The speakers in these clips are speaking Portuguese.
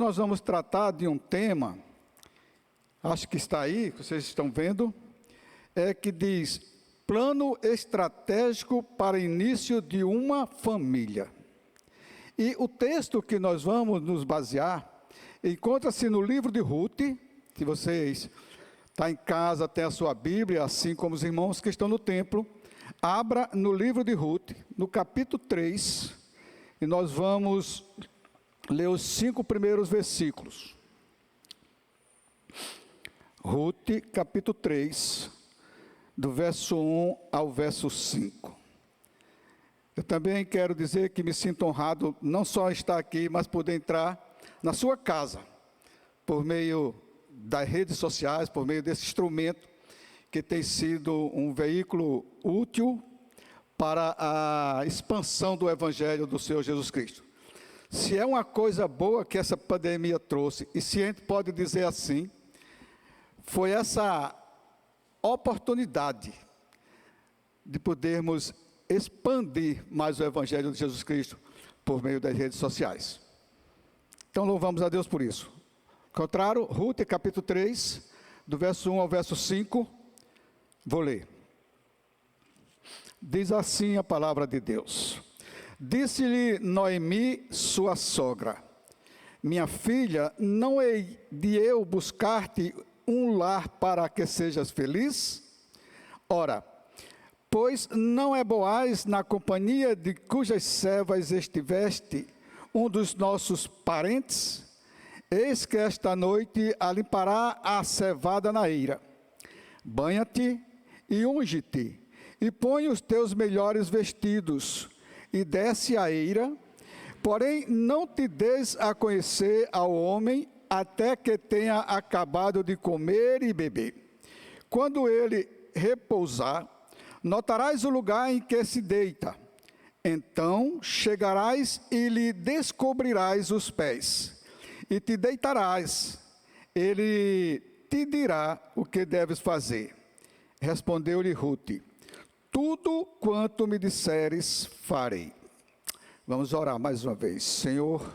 Nós vamos tratar de um tema, acho que está aí, vocês estão vendo, que diz: plano estratégico para início de uma família. E o texto que nós vamos nos basear encontra-se no livro de Ruth. Se vocês estão em casa, tem a sua Bíblia, assim como os irmãos que estão no templo, abra no livro de Ruth, no capítulo 3, e nós vamos ler os 5 primeiros versículos. Ruth, capítulo 3, do verso 1 ao verso 5. Eu também quero dizer que me sinto honrado, não só estar aqui, mas poder entrar na sua casa, por meio das redes sociais, por meio desse instrumento, que tem sido um veículo útil para a expansão do Evangelho do Senhor Jesus Cristo. Se é uma coisa boa que essa pandemia trouxe, e se a gente pode dizer assim, foi essa oportunidade de podermos expandir mais o Evangelho de Jesus Cristo por meio das redes sociais. Então louvamos a Deus por isso. Ao contrário, Ruth, capítulo 3, do verso 1 ao verso 5, vou ler. Diz assim a palavra de Deus: Disse-lhe Noemi, sua sogra: minha filha, não hei de eu buscar-te um lar para que sejas feliz? Ora, pois não é Boaz na companhia de cujas servas estiveste um dos nossos parentes? Eis que esta noite a limpará a cevada na eira. Banha-te e unge-te, e põe os teus melhores vestidos, e desce a eira, porém não te des a conhecer ao homem, até que tenha acabado de comer e beber. Quando ele repousar, notarás o lugar em que se deita. Então chegarás e lhe descobrirás os pés, e te deitarás. Ele te dirá o que deves fazer. Respondeu-lhe Ruth: tudo quanto me disseres, farei. Vamos orar mais uma vez. Senhor,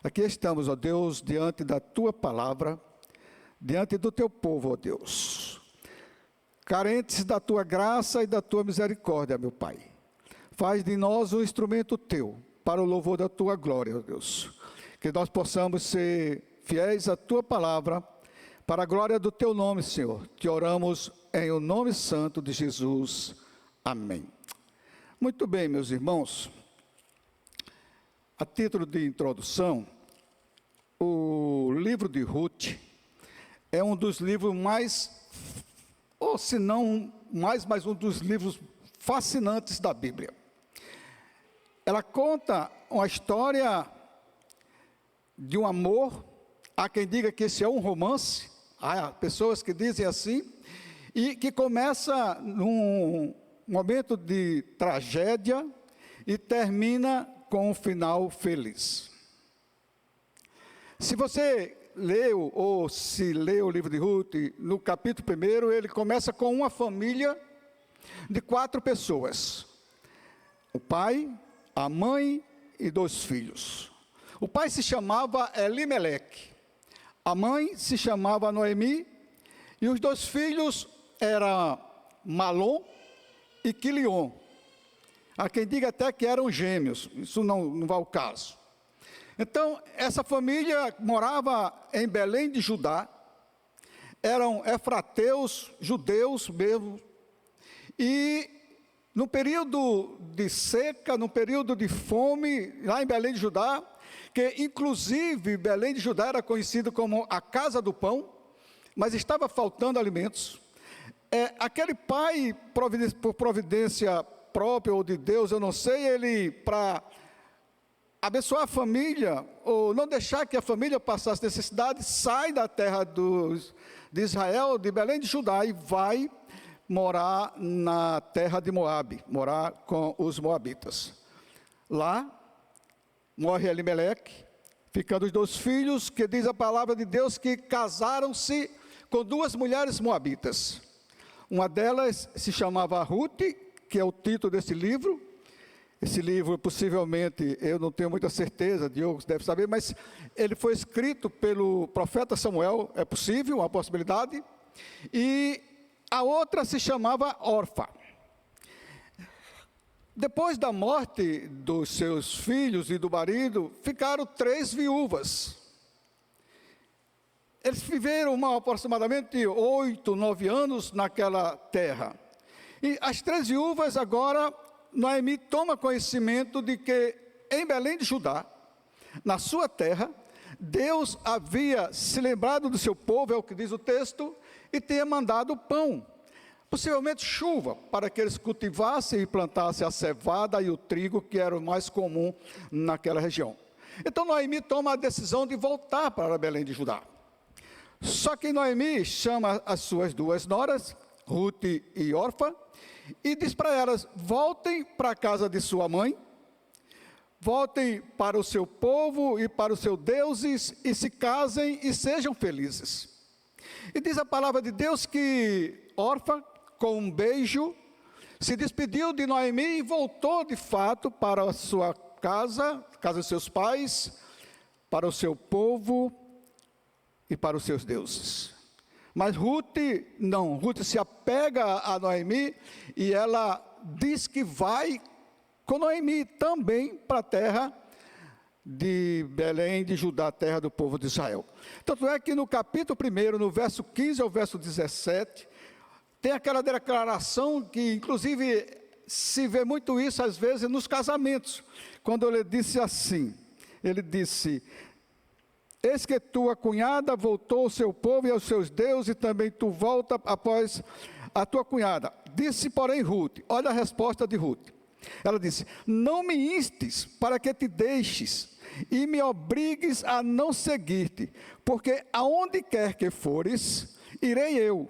aqui estamos, ó Deus, diante da Tua palavra, diante do Teu povo, ó Deus, carentes da Tua graça e da Tua misericórdia, meu Pai. Faz de nós um instrumento Teu, para o louvor da Tua glória, ó Deus. Que nós possamos ser fiéis à Tua palavra, para a glória do Teu nome, Senhor. Te oramos em o nome santo de Jesus. Amém. Muito bem, meus irmãos. A título de introdução, o livro de Ruth é um dos livros mais, ou se não mais, mas um dos livros fascinantes da Bíblia. Ela conta uma história de um amor. Há quem diga que esse é um romance, há pessoas que dizem assim, e que começa num momento de tragédia e termina com um final feliz. Se você leu, ou se leu o livro de Ruth, no capítulo 1, ele começa com uma família de 4 pessoas. O pai, a mãe e 2 filhos. O pai se chamava Elimeleque, a mãe se chamava Noemi, e os 2 filhos eram Malom e Quilion. Há quem diga até que eram gêmeos, isso não vai ao caso. Então, essa família morava em Belém de Judá, eram efrateus, judeus mesmo, e no período de seca, no período de fome, lá em Belém de Judá, que inclusive Belém de Judá era conhecido como a casa do pão, mas estava faltando alimentos. Aquele pai, por providência própria ou de Deus, eu não sei, ele, para abençoar a família, ou não deixar que a família passasse necessidade, sai da terra de Israel, de Belém de Judá, e vai morar na terra de Moabe, morar com os moabitas. Lá, morre Elimeleque, ficando os 2 filhos, que diz a palavra de Deus que casaram-se com 2 mulheres moabitas. Uma delas se chamava Ruth, que é o título desse livro, Esse livro, possivelmente, eu não tenho muita certeza, Diogo deve saber, mas ele foi escrito pelo profeta Samuel, é possível, uma possibilidade, e a outra se chamava Orfa. Depois da morte dos seus filhos e do marido, ficaram 3 viúvas. Eles viveram aproximadamente 8, 9 anos naquela terra. E as 3 viúvas agora, Noemi toma conhecimento de que em Belém de Judá, na sua terra, Deus havia se lembrado do seu povo, é o que diz o texto, e tinha mandado pão, possivelmente chuva, para que eles cultivassem e plantassem a cevada e o trigo, que era o mais comum naquela região. Então Noemi toma a decisão de voltar para Belém de Judá. Só que Noemi chama as suas 2 noras, Ruth e Orfa, e diz para elas: voltem para a casa de sua mãe, voltem para o seu povo e para os seus deuses, e se casem e sejam felizes. E diz a palavra de Deus que Orfa, com um beijo, se despediu de Noemi e voltou de fato para a sua casa, casa de seus pais, para o seu povo e para os seus deuses. Mas Ruth não, Ruth se apega a Noemi e ela diz que vai com Noemi também para a terra de Belém de Judá, terra do povo de Israel. Tanto é que no capítulo 1, no verso 15 ao verso 17, tem aquela declaração que inclusive se vê muito isso às vezes nos casamentos, quando ele disse assim, ele disse: eis que tua cunhada voltou ao seu povo e aos seus deuses, e também tu volta após a tua cunhada. Disse, porém, Ruth, olha a resposta de Ruth. Ela disse: não me instes para que te deixes e me obrigues a não seguir-te, porque aonde quer que fores, irei eu,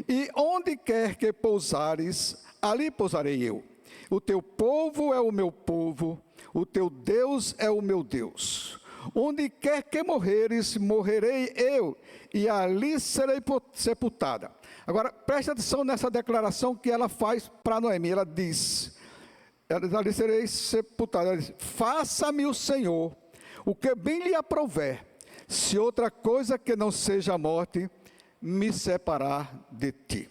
e onde quer que pousares, ali pousarei eu. O teu povo é o meu povo, o teu Deus é o meu Deus. Onde quer que morreres, morrerei eu, e ali serei sepultada. Agora, preste atenção nessa declaração que ela faz para Noemi. Ela diz: ali serei sepultada. Ela diz: faça-me o Senhor o que bem lhe aprouver, se outra coisa que não seja a morte me separar de ti.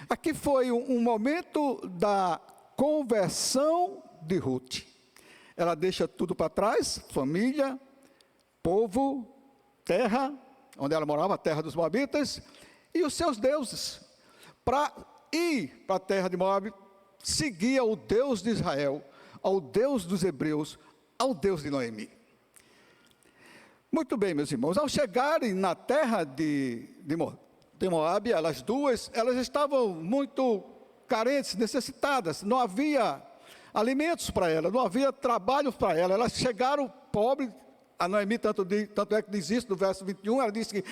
Aqui foi um momento da conversão de Ruth. Ela deixa tudo para trás, família, povo, terra, onde ela morava, a terra dos Moabitas, e os seus deuses, para ir para a terra de Moab, seguir ao Deus de Israel, ao Deus dos hebreus, ao Deus de Noemi. Muito bem, meus irmãos, ao chegarem na terra de Moab, elas duas, elas estavam muito carentes, necessitadas, não havia alimentos para elas, não havia trabalho para elas, elas chegaram pobres. A Noemi, tanto é que diz isso no verso 21, ela disse que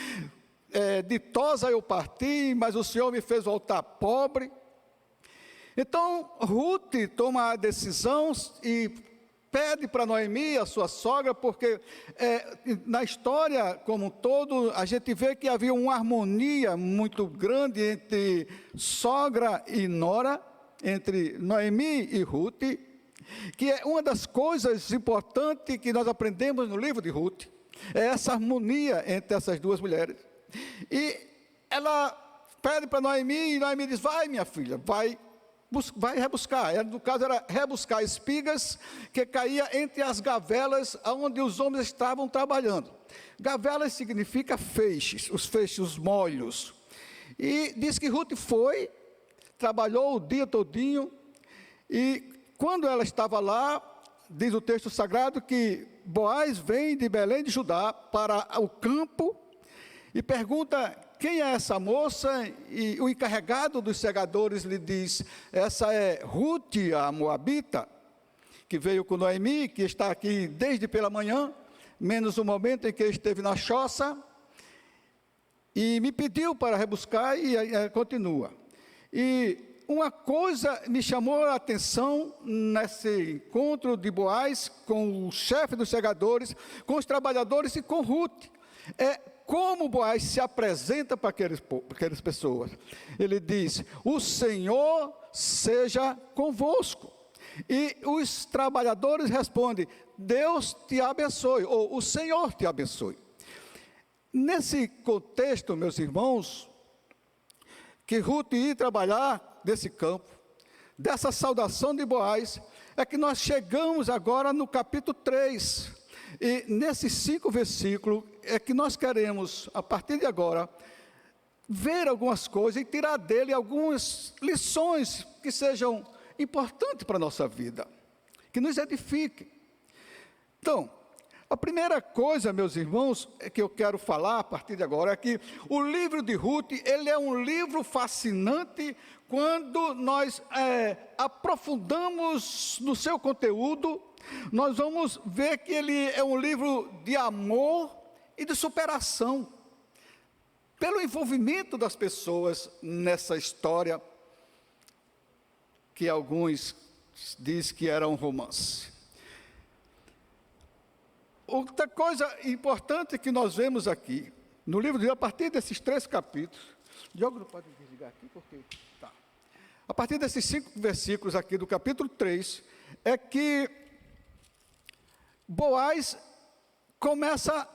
ditosa eu parti, mas o Senhor me fez voltar pobre. Então, Ruth toma a decisão e pede para Noemi, a sua sogra, porque na história como um todo, a gente vê que havia uma harmonia muito grande entre sogra e nora, entre Noemi e Ruth, que é uma das coisas importantes que nós aprendemos no livro de Ruth, é essa harmonia entre essas duas mulheres. E ela pede para Noemi, e Noemi diz: vai, minha filha, vai rebuscar. No caso era rebuscar espigas que caía entre as gavelas onde os homens estavam trabalhando. Gavelas significa feixes, os feixes, os molhos. E diz que Ruth foi, trabalhou o dia todinho, e quando ela estava lá, diz o texto sagrado que Boaz vem de Belém de Judá para o campo e pergunta: quem é essa moça? E o encarregado dos segadores lhe diz: essa é Ruth, a moabita, que veio com Noemi, que está aqui desde pela manhã, menos o momento em que esteve na choça, e me pediu para rebuscar, e continua. E uma coisa me chamou a atenção nesse encontro de Boaz com o chefe dos segadores, com os trabalhadores e com Ruth. Como Boaz se apresenta para aquelas pessoas. Ele diz: o Senhor seja convosco. E os trabalhadores respondem: Deus te abençoe, ou o Senhor te abençoe. Nesse contexto, meus irmãos, que Ruth ia trabalhar nesse campo, dessa saudação de Boaz, é que nós chegamos agora no capítulo 3. E nesses 5 versículos é que nós queremos, a partir de agora, ver algumas coisas e tirar dele algumas lições que sejam importantes para a nossa vida, que nos edifiquem. Então, a primeira coisa, meus irmãos, que eu quero falar a partir de agora é que o livro de Ruth, ele é um livro fascinante quando nós aprofundamos no seu conteúdo. Nós vamos ver que ele é um livro de amor e de superação, pelo envolvimento das pessoas nessa história, que alguns dizem que era um romance. Outra coisa importante que nós vemos aqui, no livro de, a partir desses 3 capítulos, Diogo não pode desligar aqui, porque tá. A partir desses 5 versículos aqui do capítulo 3, é que Boaz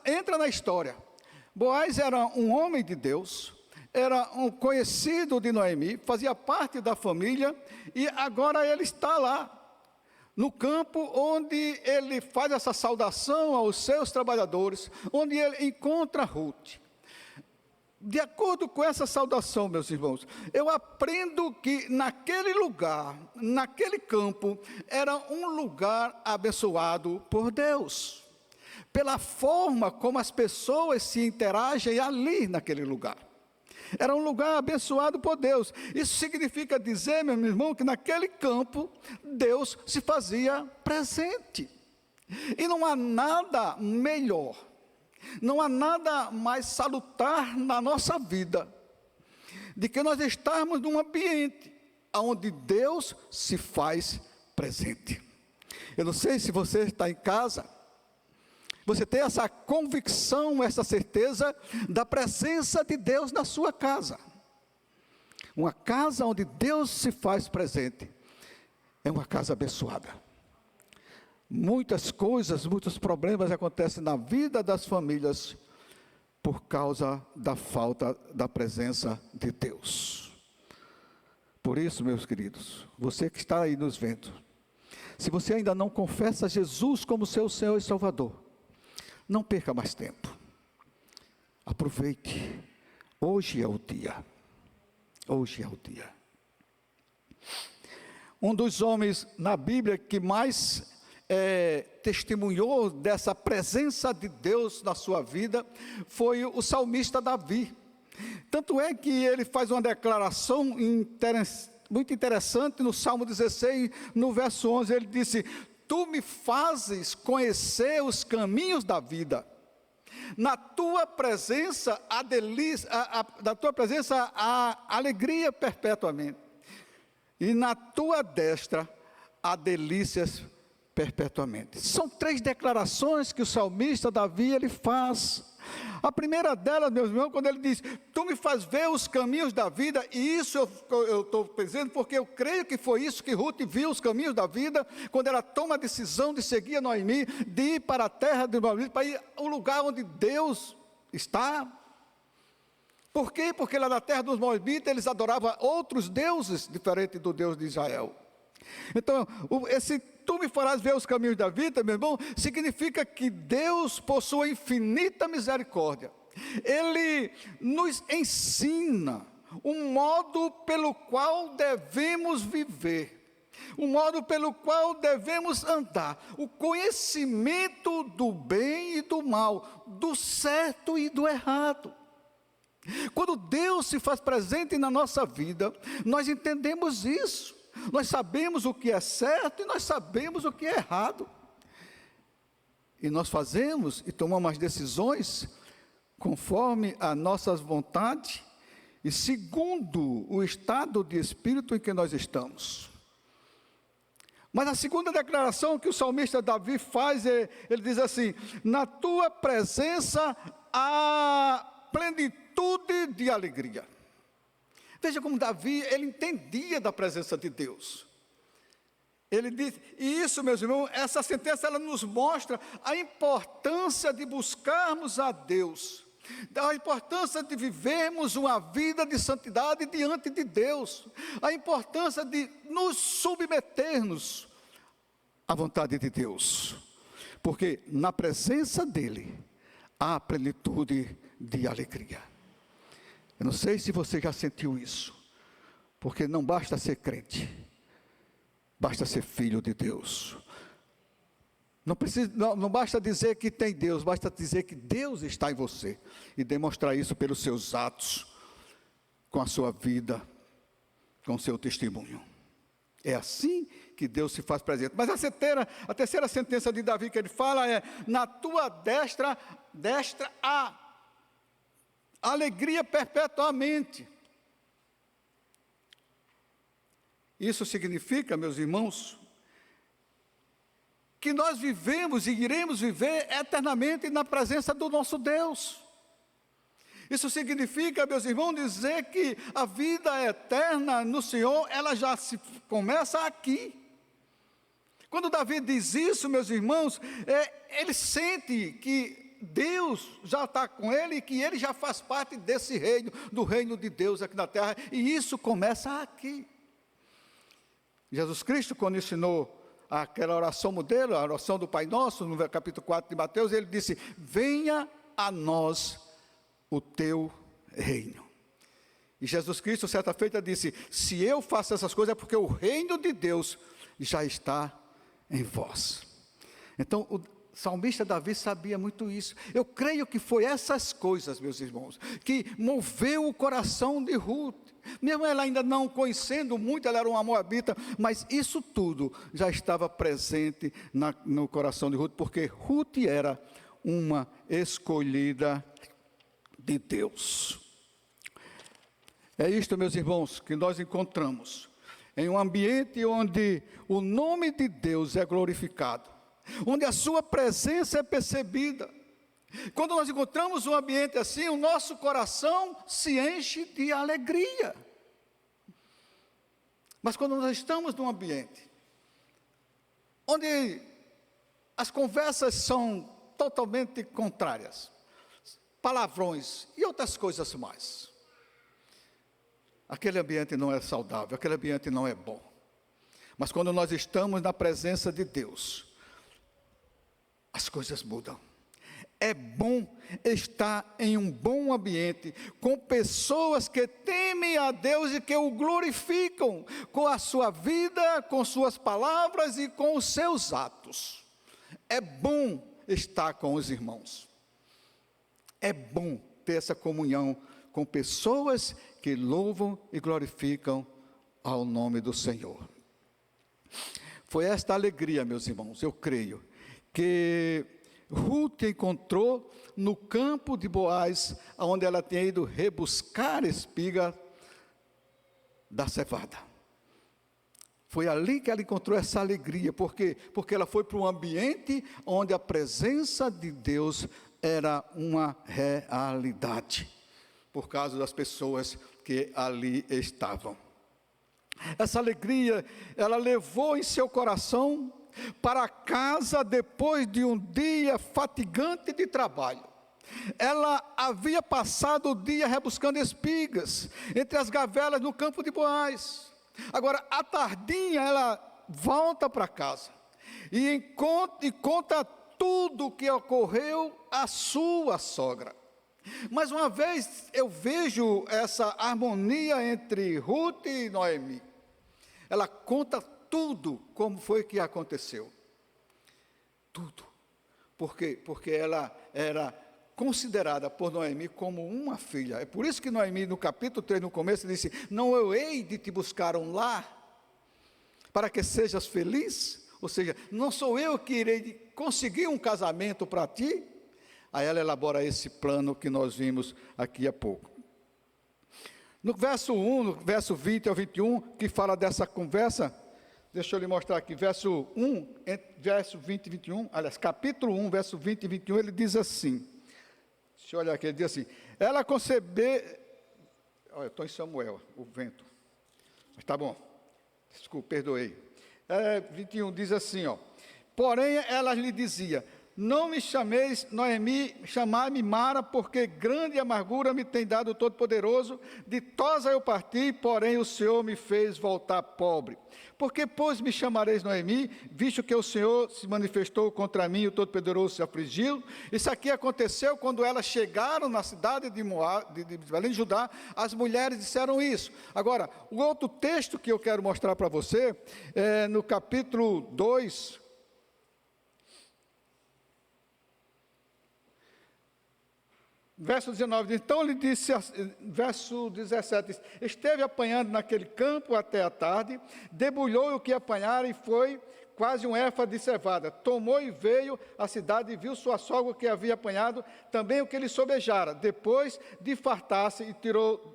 entra na história. Boaz era um homem de Deus, era um conhecido de Noemi, fazia parte da família, e agora ele está lá, no campo onde ele faz essa saudação aos seus trabalhadores, onde ele encontra Ruth. De acordo com essa saudação, meus irmãos, eu aprendo que naquele lugar, naquele campo, era um lugar abençoado por Deus, pela forma como as pessoas se interagem ali naquele lugar. Era um lugar abençoado por Deus. Isso significa dizer, meu irmão, que naquele campo, Deus se fazia presente. E não há nada melhor, não há nada mais salutar na nossa vida, de que nós estarmos num ambiente onde Deus se faz presente. Eu não sei se você está em casa, você tem essa convicção, essa certeza da presença de Deus na sua casa. Uma casa onde Deus se faz presente é uma casa abençoada. Muitas coisas, muitos problemas acontecem na vida das famílias por causa da falta da presença de Deus. Por isso, meus queridos, você que está aí nos vendo, se você ainda não confessa Jesus como seu Senhor e Salvador, não perca mais tempo. Aproveite. Hoje é o dia. Hoje é o dia. Um dos homens na Bíblia que mais testemunhou dessa presença de Deus na sua vida foi o salmista Davi. Tanto é que ele faz uma declaração muito interessante no Salmo 16, no verso 11, ele disse: Tu me fazes conhecer os caminhos da vida. Na tua presença há delícia, na tua presença há alegria perpetuamente. E na tua destra há delícias perpetuamente. São 3 declarações que o salmista Davi ele faz. A primeira delas, meus irmãos, quando ele diz: Tu me faz ver os caminhos da vida. E isso eu estou dizendo porque eu creio que foi isso que Ruth viu, os caminhos da vida, quando ela toma a decisão de seguir a Noemi, de ir para a terra de Moabita, para ir ao lugar onde Deus está. Por quê? Porque lá na terra dos Moabitas eles adoravam outros deuses, diferente do Deus de Israel. Então, esse tu me farás ver os caminhos da vida, meu irmão, significa que Deus, por sua infinita misericórdia, Ele nos ensina um modo pelo qual devemos viver, um modo pelo qual devemos andar, o conhecimento do bem e do mal, do certo e do errado. Quando Deus se faz presente na nossa vida, nós entendemos isso. Nós sabemos o que é certo e nós sabemos o que é errado. E nós fazemos e tomamos as decisões conforme as nossas vontades e segundo o estado de espírito em que nós estamos. Mas a segunda declaração que o salmista Davi faz, ele diz assim: na tua presença há plenitude de alegria. Veja como Davi, ele entendia da presença de Deus. Ele diz, e isso, meus irmãos, essa sentença ela nos mostra a importância de buscarmos a Deus, a importância de vivermos uma vida de santidade diante de Deus, a importância de nos submetermos à vontade de Deus, porque na presença dEle há plenitude de alegria. Eu não sei se você já sentiu isso, porque não basta ser crente, basta ser filho de Deus. Não basta dizer que tem Deus, basta dizer que Deus está em você, e demonstrar isso pelos seus atos, com a sua vida, com o seu testemunho. É assim que Deus se faz presente. Mas a terceira sentença de Davi que ele fala é: na tua destra há alegria perpetuamente. Isso significa, meus irmãos, que nós vivemos e iremos viver eternamente na presença do nosso Deus. Isso significa, meus irmãos, dizer que a vida eterna no Senhor, ela já se começa aqui. Quando Davi diz isso, meus irmãos, ele sente que Deus já está com ele, e que ele já faz parte desse reino, do reino de Deus aqui na terra, e isso começa aqui. Jesus Cristo, quando ensinou aquela oração modelo, a oração do Pai Nosso, no capítulo 4 de Mateus, ele disse: venha a nós o teu reino. E Jesus Cristo, certa feita, disse: se eu faço essas coisas é porque o reino de Deus já está em vós. Então, o salmista Davi sabia muito isso. Eu creio que foi essas coisas, meus irmãos, que moveu o coração de Ruth. Mesmo ela ainda não conhecendo muito, ela era uma moabita, mas isso tudo já estava presente no coração de Ruth, porque Ruth era uma escolhida de Deus. É isto, meus irmãos, que nós encontramos em um ambiente onde o nome de Deus é glorificado, onde a sua presença é percebida. Quando nós encontramos um ambiente assim, o nosso coração se enche de alegria. Mas quando nós estamos num ambiente onde as conversas são totalmente contrárias, palavrões e outras coisas mais, aquele ambiente não é saudável, aquele ambiente não é bom. Mas quando nós estamos na presença de Deus, as coisas mudam. É bom estar em um bom ambiente, com pessoas que temem a Deus e que o glorificam com a sua vida, com suas palavras e com os seus atos. É bom estar com os irmãos. É bom ter essa comunhão com pessoas que louvam e glorificam ao nome do Senhor. Foi esta alegria, meus irmãos, eu creio, que Ruth encontrou no campo de Boaz, onde ela tinha ido rebuscar espiga da cevada. Foi ali que ela encontrou essa alegria, porque ela foi para um ambiente onde a presença de Deus era uma realidade, por causa das pessoas que ali estavam. Essa alegria, ela levou em seu coração para casa depois de um dia fatigante de trabalho. Ela havia passado o dia rebuscando espigas entre as gavelas no campo de Boaz. Agora, à tardinha, ela volta para casa e conta tudo o que ocorreu à sua sogra. Mais uma vez, eu vejo essa harmonia entre Ruth e Noemi. Ela conta tudo como foi que aconteceu. Tudo. Por quê? Porque ela era considerada por Noemi como uma filha. É por isso que Noemi, no capítulo 3, no começo, disse: não eu hei de te buscar um lar, para que sejas feliz? Ou seja, não sou eu que irei conseguir um casamento para ti? Aí ela elabora esse plano que nós vimos aqui há pouco. No verso 1, no verso 20 ao 21, que fala dessa conversa, deixa eu lhe mostrar aqui, verso 1, verso 20 e 21, aliás, capítulo 1, verso 20 e 21, ele diz assim, deixa eu olhar aqui, ele diz assim: ela concebeu, olha, eu estou em Samuel, o vento, mas tá bom, desculpa, perdoei. 21 diz assim, ó: porém ela lhe dizia: não me chameis Noemi, chamai-me Mara, porque grande amargura me tem dado o Todo-Poderoso. Ditosa eu parti, porém o Senhor me fez voltar pobre. Porque, pois, me chamareis Noemi, visto que o Senhor se manifestou contra mim, o Todo-Poderoso se afligiu? Isso aqui aconteceu quando elas chegaram na cidade de Belém de Judá, as mulheres disseram isso. Agora, o outro texto que eu quero mostrar para você, é no capítulo 2, verso 19, então ele disse, verso 17, diz: esteve apanhando naquele campo até a tarde, debulhou o que apanhara e foi quase um éfa de cevada. Tomou e veio à cidade e viu sua sogra que havia apanhado, também o que lhe sobejara. Depois de fartar-se, tirou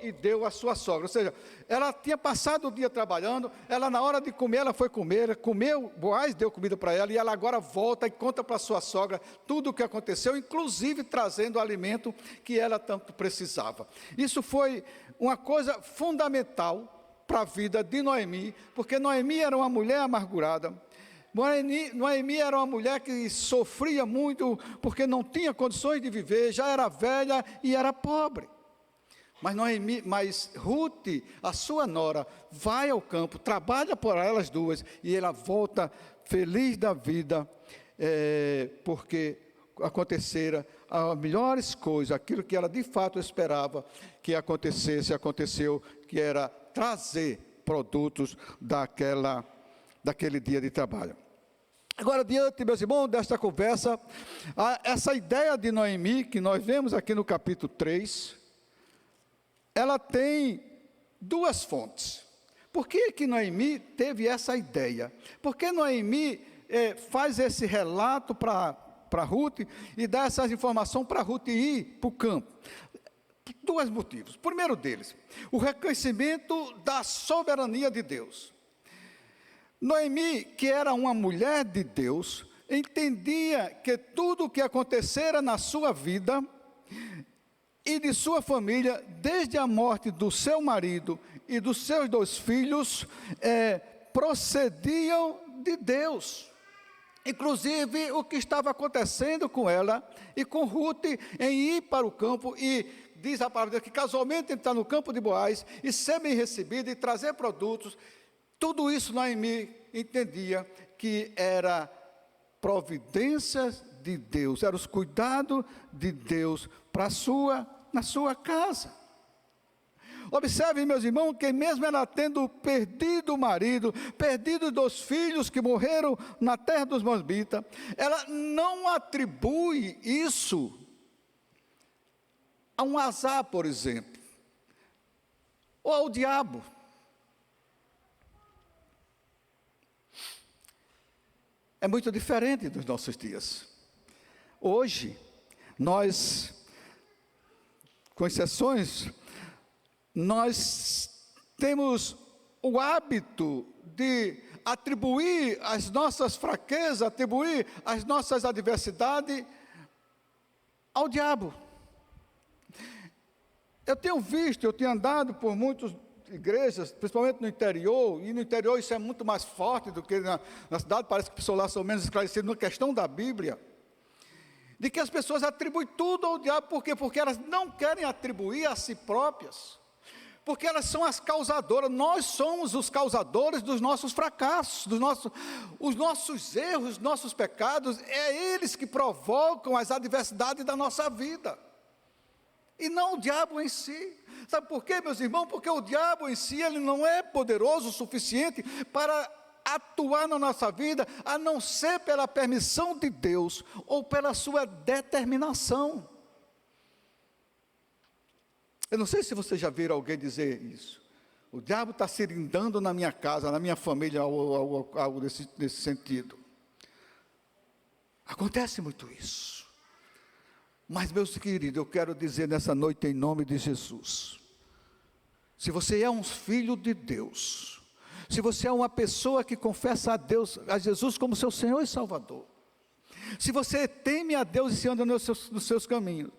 e deu à sua sogra. Ou seja, ela tinha passado o dia trabalhando, ela na hora de comer, ela foi comer, comeu, Boaz deu comida para ela, e ela agora volta e conta para sua sogra tudo o que aconteceu, inclusive trazendo o alimento que ela tanto precisava. Isso foi uma coisa fundamental para a vida de Noemi, porque Noemi era uma mulher amargurada. Noemi era uma mulher que sofria muito, porque não tinha condições de viver, já era velha e era pobre. Mas Ruth, a sua nora, vai ao campo, trabalha por elas duas, e ela volta feliz da vida, porque aconteceram as melhores coisas, aquilo que ela de fato esperava que acontecesse, aconteceu, que era trazer produtos daquele dia de trabalho. Agora, diante, meus irmãos, desta conversa, essa ideia de Noemi, que nós vemos aqui no capítulo 3, ela tem duas fontes. Por que Noemi teve essa ideia? Por que Noemi faz esse relato para Ruth e dá essas informações para Ruth ir para o campo? Dois motivos. O primeiro deles, o reconhecimento da soberania de Deus. Noemi, que era uma mulher de Deus, entendia que tudo o que acontecera na sua vida e de sua família, desde a morte do seu marido e dos seus 2 filhos, procediam de Deus. Inclusive o que estava acontecendo com ela e com Ruth em ir para o campo, e diz a palavra de Deus que casualmente entrar no campo de Boaz e ser bem recebido e trazer produtos. Tudo isso Noemi entendia que era providências de Deus, eram os cuidados de Deus na sua casa. Observem, meus irmãos, que mesmo ela tendo perdido o marido, perdido 2 filhos que morreram na terra dos Moabitas, ela não atribui isso a um azar, por exemplo, ou ao diabo. É muito diferente dos nossos dias. Hoje, nós, com exceções, nós temos o hábito de atribuir as nossas fraquezas, atribuir as nossas adversidades ao diabo. Eu tenho andado por muitas igrejas, principalmente no interior, e no interior isso é muito mais forte do que na cidade, parece que as pessoas lá são menos esclarecidas na questão da Bíblia, de que as pessoas atribuem tudo ao diabo. Por quê? Porque elas não querem atribuir a si próprias, porque elas são as causadoras. Nós somos os causadores dos nossos fracassos, os nossos erros, os nossos pecados, é eles que provocam as adversidades da nossa vida, e não o diabo em si. Sabe por quê, meus irmãos? Porque o diabo em si, ele não é poderoso o suficiente para atuar na nossa vida, a não ser pela permissão de Deus, ou pela sua determinação. Eu não sei se vocês já viram alguém dizer isso. O diabo está cirindando na minha casa, na minha família, algo desse sentido. Acontece muito isso. Mas, meus queridos, eu quero dizer nessa noite em nome de Jesus, se você é um filho de Deus, se você é uma pessoa que confessa a Deus, a Jesus como seu Senhor e Salvador, se você teme a Deus e se anda nos seus caminhos,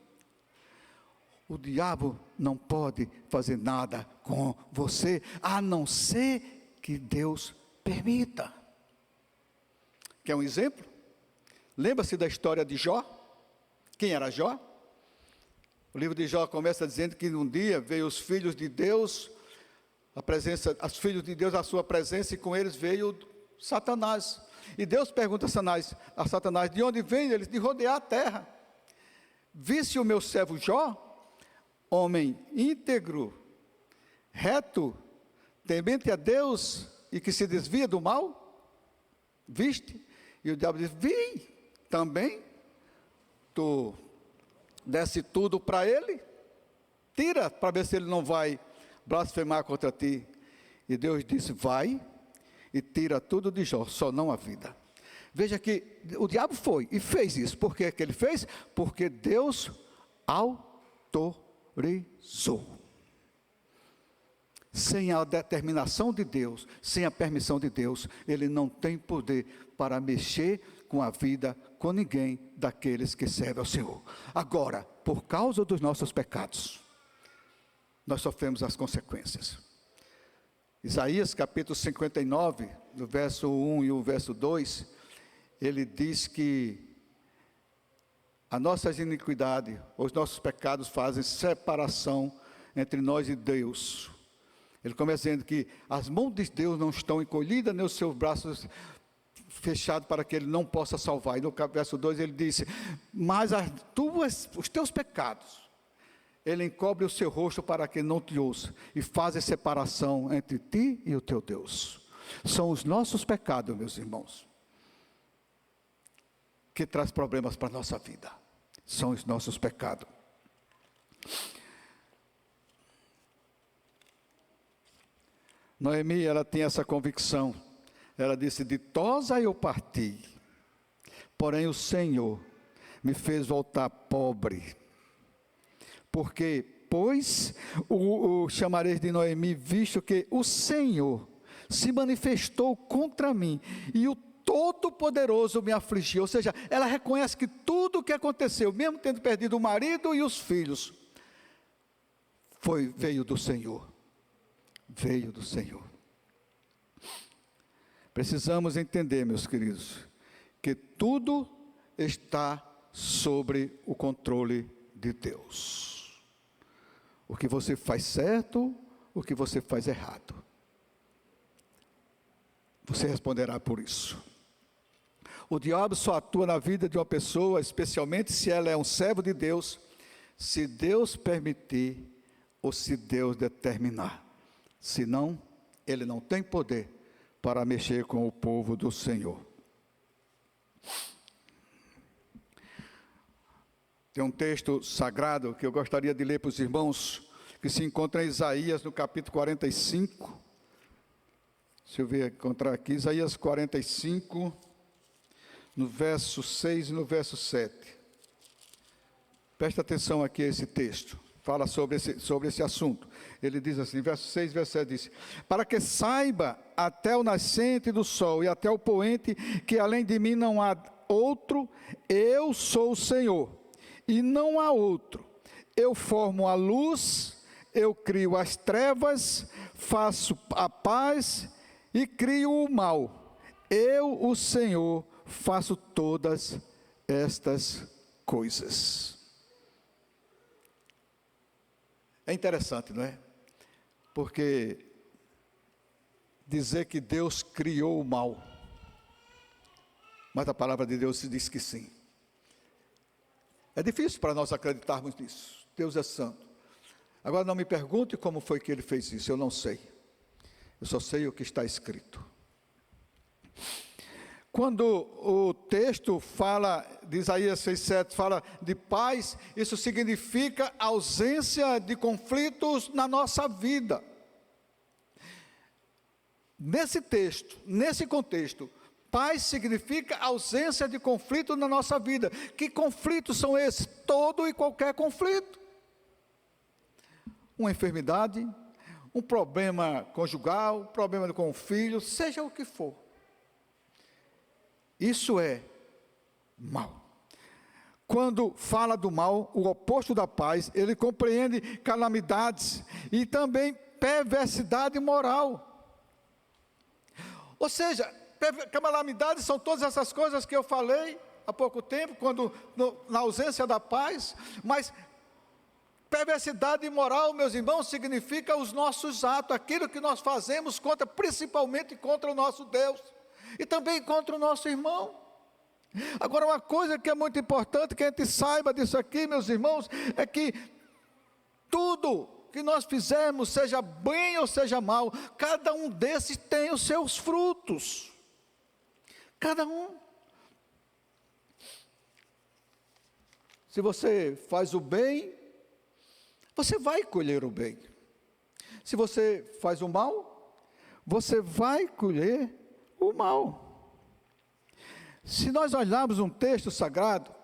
o diabo não pode fazer nada com você, a não ser que Deus permita. Quer um exemplo? Lembra-se da história de Jó? Quem era Jó? O livro de Jó começa dizendo que um dia veio os filhos de Deus, os filhos de Deus à sua presença, e com eles veio Satanás. E Deus pergunta a Satanás, de onde vem eles? De rodear a terra. Visse o meu servo Jó, homem íntegro, reto, temente a Deus e que se desvia do mal? Viste? E o diabo diz, vi também. Tu desse tudo para ele, tira para ver se ele não vai blasfemar contra ti. E Deus disse, vai e tira tudo de Jó, só não a vida. Veja que o diabo foi e fez isso. Por que ele fez? Porque Deus autorizou. Sem a determinação de Deus, sem a permissão de Deus, ele não tem poder para mexer com a vida, com ninguém daqueles que servem ao Senhor. Agora, por causa dos nossos pecados, nós sofremos as consequências. Isaías capítulo 59, no verso 1 e o verso 2, ele diz que a nossa iniquidade, os nossos pecados fazem separação entre nós e Deus. Ele começa dizendo que as mãos de Deus não estão encolhidas, nem os seus braços fechados para que ele não possa salvar. E no verso 2 ele disse, mas os teus pecados, ele encobre o seu rosto para que não te ouça, e faz a separação entre ti e o teu Deus. São os nossos pecados, meus irmãos, que traz problemas para a nossa vida. São os nossos pecados. Noemi, ela tinha essa convicção. Ela disse, ditosa eu parti, porém o Senhor me fez voltar pobre. Porque, pois, o chamareis de Noemi, visto que o Senhor se manifestou contra mim, e o Todo-Poderoso me afligiu. Ou seja, ela reconhece que tudo o que aconteceu, mesmo tendo perdido o marido e os filhos, veio do Senhor. Veio do Senhor. Precisamos entender, meus queridos, que tudo está sobre o controle de Deus. O que você faz certo, o que você faz errado. Você responderá por isso. O diabo só atua na vida de uma pessoa, especialmente se ela é um servo de Deus, se Deus permitir ou se Deus determinar. Senão, ele não tem poder para mexer com o povo do Senhor. Tem um texto sagrado que eu gostaria de ler para os irmãos, que se encontra em Isaías, no capítulo 45. Deixa eu ver, encontrar aqui, Isaías 45, no verso 6 e no verso 7. Presta atenção aqui a esse texto. Fala sobre esse assunto. Ele diz assim, verso 6, verso 7, diz, para que saiba até o nascente do sol e até o poente, que além de mim não há outro, eu sou o Senhor, e não há outro. Eu formo a luz, eu crio as trevas, faço a paz e crio o mal. Eu, o Senhor, faço todas estas coisas. É interessante, não é? Porque dizer que Deus criou o mal, mas a palavra de Deus diz que sim. É difícil para nós acreditarmos nisso. Deus é santo. Agora não me pergunte como foi que ele fez isso, eu não sei. Eu só sei o que está escrito. Quando o texto fala, de Isaías 6,7, fala de paz, isso significa ausência de conflitos na nossa vida. Nesse texto, nesse contexto, paz significa ausência de conflito na nossa vida. Que conflitos são esses? Todo e qualquer conflito. Uma enfermidade, um problema conjugal, um problema com o filho, seja o que for. Isso é mal. quando fala do mal, o oposto da paz, ele compreende calamidades e também perversidade moral. Ou seja, calamidades são todas essas coisas que eu falei há pouco tempo, na ausência da paz, mas perversidade moral, meus irmãos, significa os nossos atos, aquilo que nós fazemos principalmente contra o nosso Deus e também contra o nosso irmão. Agora, uma coisa que é muito importante que a gente saiba disso aqui, meus irmãos, é que tudo que nós fizermos, seja bem ou seja mal, cada um desses tem os seus frutos. Cada um. Se você faz o bem, você vai colher o bem. Se você faz o mal, você vai colher o mal. Se nós olharmos um texto sagrado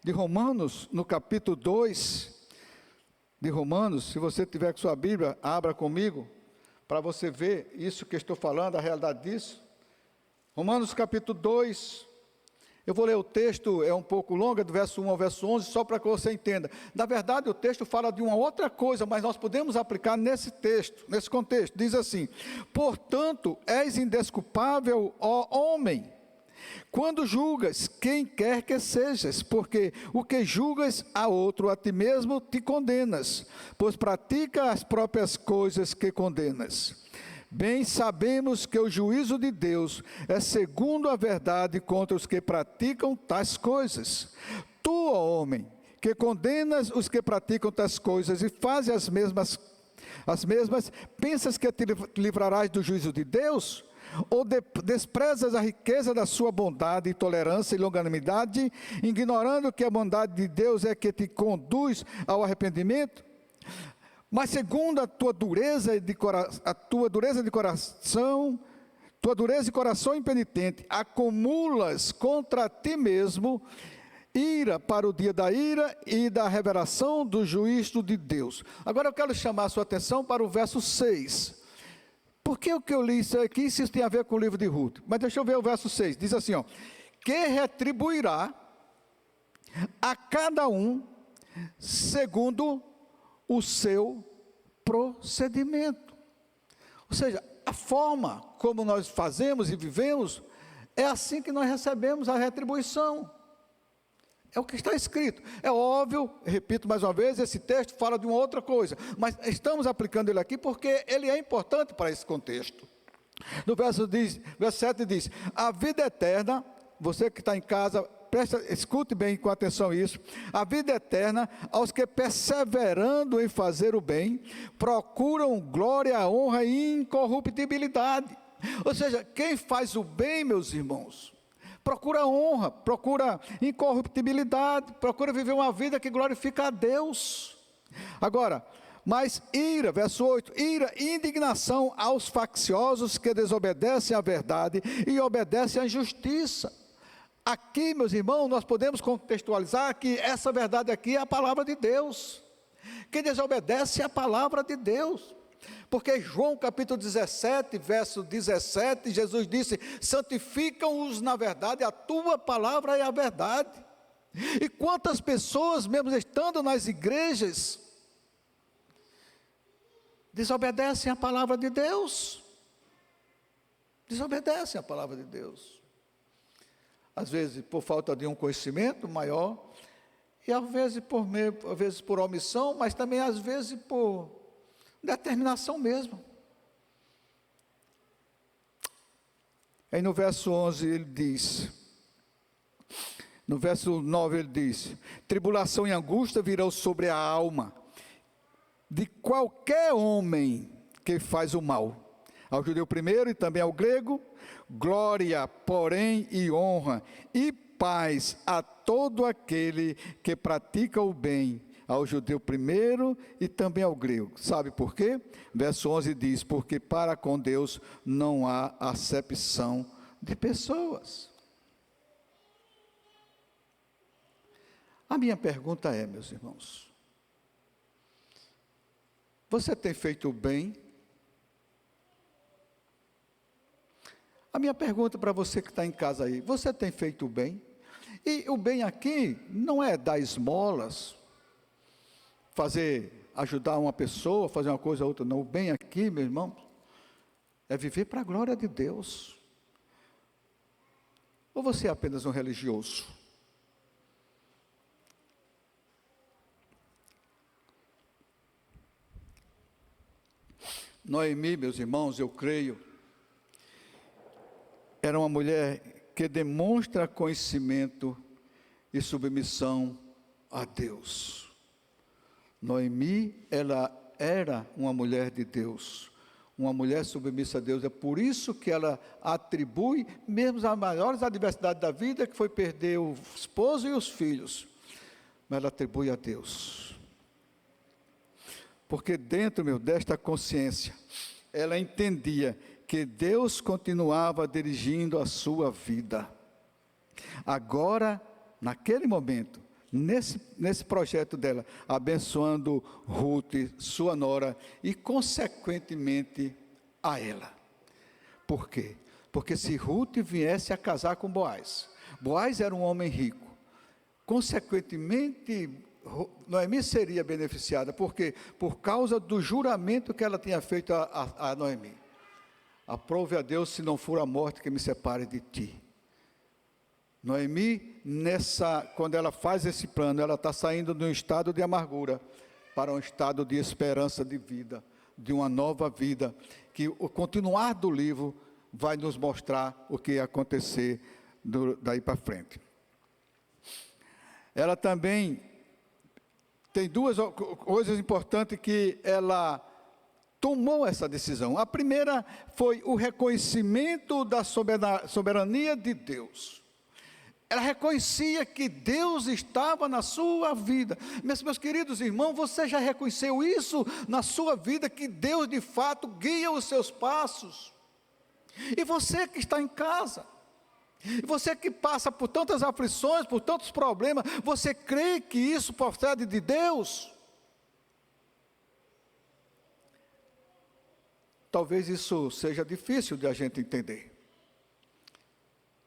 de Romanos, no capítulo 2 de Romanos, se você tiver com sua Bíblia, abra comigo, para você ver isso que estou falando, a realidade disso. Romanos capítulo 2, eu vou ler o texto, é um pouco longo, do verso 1 ao verso 11, só para que você entenda. Na verdade, o texto fala de uma outra coisa, mas nós podemos aplicar nesse texto, nesse contexto. Diz assim: portanto, és indesculpável, ó homem, quando julgas quem quer que sejas, porque o que julgas a outro, a ti mesmo te condenas, pois pratica as próprias coisas que condenas. Bem sabemos que o juízo de Deus é segundo a verdade contra os que praticam tais coisas. Tu, ó homem, que condenas os que praticam tais coisas e fazes as mesmas, pensas que te livrarás do juízo de Deus? Ou desprezas a riqueza da sua bondade, tolerância e longanimidade, ignorando que a bondade de Deus é que te conduz ao arrependimento? Mas segundo a tua dureza de coração impenitente, acumulas contra ti mesmo ira para o dia da ira e da revelação do juízo de Deus. Agora eu quero chamar a sua atenção para o verso 6. Por que o que eu li isso aqui, se isso tem a ver com o livro de Ruth? Mas deixa eu ver o verso 6, diz assim, ó: que retribuirá a cada um segundo o seu procedimento. Ou seja, a forma como nós fazemos e vivemos, é assim que nós recebemos a retribuição. É o que está escrito. É óbvio, repito mais uma vez, esse texto fala de uma outra coisa, mas estamos aplicando ele aqui porque ele é importante para esse contexto. No verso 7 diz: a vida eterna, você que está em casa, escute bem com atenção isso, a vida eterna aos que perseverando em fazer o bem, procuram glória, honra e incorruptibilidade. Ou seja, quem faz o bem, meus irmãos, procura honra, procura incorruptibilidade, procura viver uma vida que glorifica a Deus. Agora, mas ira, verso 8, ira e indignação aos facciosos que desobedecem à verdade e obedecem à injustiça. Aqui, meus irmãos, nós podemos contextualizar que essa verdade aqui é a palavra de Deus. Quem desobedece é a palavra de Deus. Porque João capítulo 17, verso 17, Jesus disse: santificam-os na verdade, a tua palavra é a verdade. E quantas pessoas, mesmo estando nas igrejas, desobedecem a palavra de Deus? Desobedecem a palavra de Deus. Às vezes por falta de um conhecimento maior, e às vezes por omissão, mas também às vezes por determinação mesmo. Aí no verso 11 ele diz, no verso 9 ele diz: tribulação e angústia virão sobre a alma de qualquer homem que faz o mal, ao judeu primeiro e também ao grego, glória, porém, e honra e paz a todo aquele que pratica o bem, ao judeu primeiro e também ao grego. Sabe por quê? Verso 11 diz: porque para com Deus não há acepção de pessoas. A minha pergunta é, meus irmãos, você tem feito o bem? A minha pergunta para você que está em casa aí: você tem feito o bem? E o bem aqui não é dar esmolas, ajudar uma pessoa, fazer uma coisa ou outra, não. O bem aqui, meu irmão, é viver para a glória de Deus. Ou você é apenas um religioso? Noemi, meus irmãos, eu creio, era uma mulher que demonstra conhecimento e submissão a Deus. Noemi, ela era uma mulher de Deus, uma mulher submissa a Deus. É por isso que ela atribui, mesmo as maiores adversidades da vida, que foi perder o esposo e os filhos, mas ela atribui a Deus. Porque dentro, desta consciência, ela entendia que Deus continuava dirigindo a sua vida. Agora, naquele momento, nesse projeto dela, abençoando Ruth, sua nora, e consequentemente a ela. Por quê? Porque se Ruth viesse a casar com Boaz, Boaz era um homem rico, consequentemente, Noemi seria beneficiada. Por quê? Por causa do juramento que ela tinha feito a Noemi. Aprove a Deus, se não for a morte que me separe de ti. Noemi, quando ela faz esse plano, ela está saindo de um estado de amargura para um estado de esperança de vida, de uma nova vida, que o continuar do livro vai nos mostrar o que ia acontecer daí para frente. Ela também tem duas coisas importantes que ela tomou essa decisão. A primeira foi o reconhecimento da soberania de Deus. Ela reconhecia que Deus estava na sua vida. Meus queridos irmãos, você já reconheceu isso na sua vida, que Deus de fato guia os seus passos? E você que está em casa, e você que passa por tantas aflições, por tantos problemas, você crê que isso procede de Deus? Talvez isso seja difícil de a gente entender.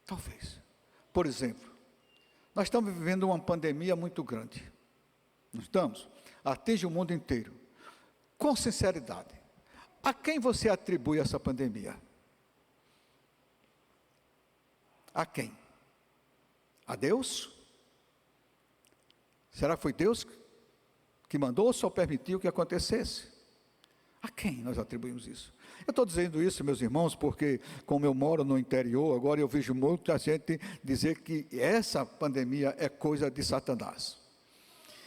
Talvez. Por exemplo, nós estamos vivendo uma pandemia muito grande. Não estamos? Atinge o mundo inteiro. Com sinceridade, a quem você atribui essa pandemia? A quem? A Deus? Será que foi Deus que mandou ou só permitiu que acontecesse? A quem nós atribuímos isso? Eu estou dizendo isso, meus irmãos, porque como eu moro no interior, agora eu vejo muita gente dizer que essa pandemia é coisa de Satanás.